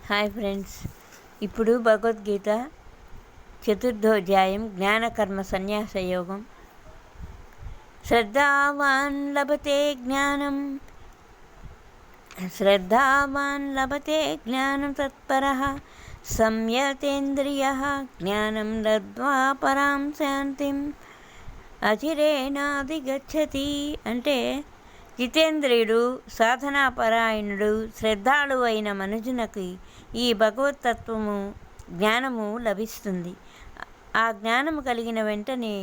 Hi friends, ఇప్పుడు భగవద్గీత చతుర్థోధ్యాయం జ్ఞానకర్మ సన్యాస యోగం. శ్రద్ధావాన్ లభతే జ్ఞానం తత్పరః సంయతేంద్రియః జ్ఞానం లబ్ధ్వా పరాం శాంతిం అచిరేణాధిగచ్చతి. అంటే జితేంద్రియుడు, సాధనాపరాయణుడు, శ్రద్ధాళువు అయిన మనుజునకి ఈ భగవతత్వము జ్ఞానము లభిస్తుంది. ఆ జ్ఞానము కలిగిన వెంటనే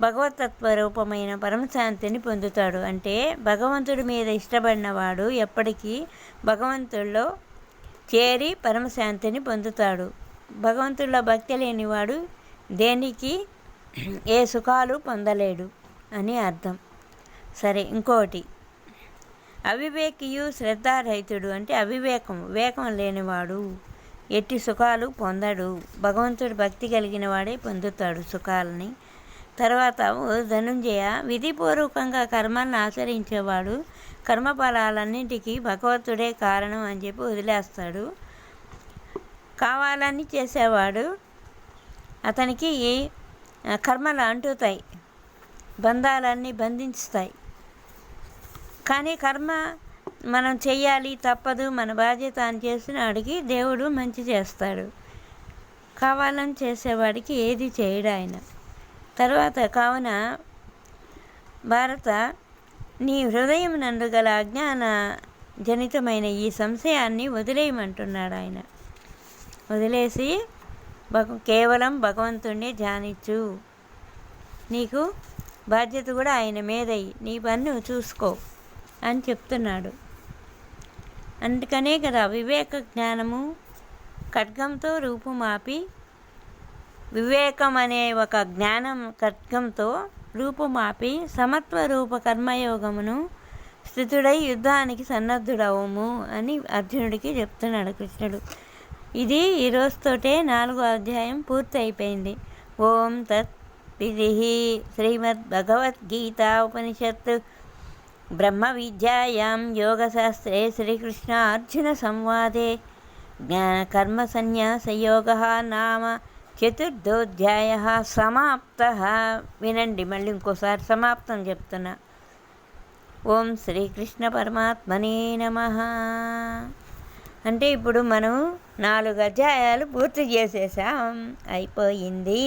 భగవతత్వ రూపమైన పరమశాంతిని పొందుతాడు. అంటే భగవంతుడి మీద ఇష్టపడినవాడు ఎప్పటికీ భగవంతుడిలో చేరి పరమశాంతిని పొందుతాడు. భగవంతుడిలో భక్తి లేనివాడు దేనికి ఏ సుఖాలు పొందలేడు అని అర్థం. సరే, ఇంకోటి, అవివేకియు శ్రద్ధారహితుడు. అంటే వివేకం లేనివాడు ఎట్టి సుఖాలు పొందడు. భగవంతుడు భక్తి కలిగిన వాడే పొందుతాడు సుఖాలని. తర్వాత ధనుంజయ, విధిపూర్వకంగా కర్మలను ఆచరించేవాడు కర్మఫలాలన్నింటికీ భగవంతుడే కారణం అని చెప్పి వదిలేస్తాడు. కావాలని చేసేవాడు అతనికి కర్మలు అంటుతాయి, బంధాలన్నీ బంధిస్తాయి. కానీ కర్మ మనం చెయ్యాలి, తప్పదు, మన బాధ్యత అని చేసిన వాడికి దేవుడు మంచి చేస్తాడు. కావాలని చేసేవాడికి ఏది చేయడు ఆయన. తర్వాత కావున భారత, నీ హృదయం నందు గల అజ్ఞాన జనితమైన ఈ సంశయాన్ని వదిలేయమంటున్నాడు ఆయన. వదిలేసి కేవలం భగవంతుణ్ణి ధ్యానించు. నీకు బాధ్యత కూడా ఆయన మీదయి, నీ పన్ను చూసుకో అని చెప్తున్నాడు. అందుకనే కదా వివేక జ్ఞానము ఖడ్గంతో రూపుమాపి, వివేకం అనే ఒక జ్ఞానం ఖడ్గంతో రూపుమాపి సమత్వ రూప కర్మయోగమును స్థితుడై యుద్ధానికి సన్నద్ధుడవుము అని అర్జునుడికి చెప్తున్నాడు కృష్ణుడు. ఇది ఈరోజుతోటే 4వ అధ్యాయం పూర్తి అయిపోయింది. ఓం తత్ విధి. శ్రీమద్ భగవద్గీతా ఉపనిషత్ బ్రహ్మ విద్యాయాం యోగశాస్త్రే శ్రీకృష్ణ అర్జున సంవాదే జ్ఞానకర్మ సన్యాసయోగః నామ చతుర్థోధ్యాయః సమాప్తః. వినండి, మళ్ళీ ఇంకోసారి సమాప్తం చెప్తున్నా. ఓం శ్రీకృష్ణ పరమాత్మనే నమః. అంటే ఇప్పుడు మనం 4 అధ్యాయాలు పూర్తి చేసేసాం, అయిపోయింది.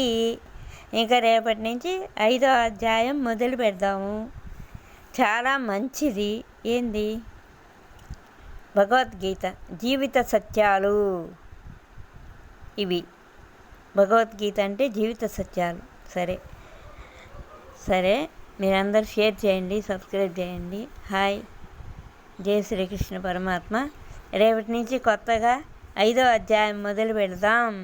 ఇంకా రేపటి నుంచి 5వ అధ్యాయం మొదలు పెడదాము. చాలా మంచిది. ఏంది? భగవద్గీత జీవిత సత్యాలు. ఇవి భగవద్గీత అంటే జీవిత సత్యాలు. సరే, మీరందరూ షేర్ చేయండి, సబ్స్క్రైబ్ చేయండి. హాయ్, జై శ్రీకృష్ణ పరమాత్మ. రేపటి నుంచి కొత్తగా 5వ అధ్యాయం మొదలు పెడదాం.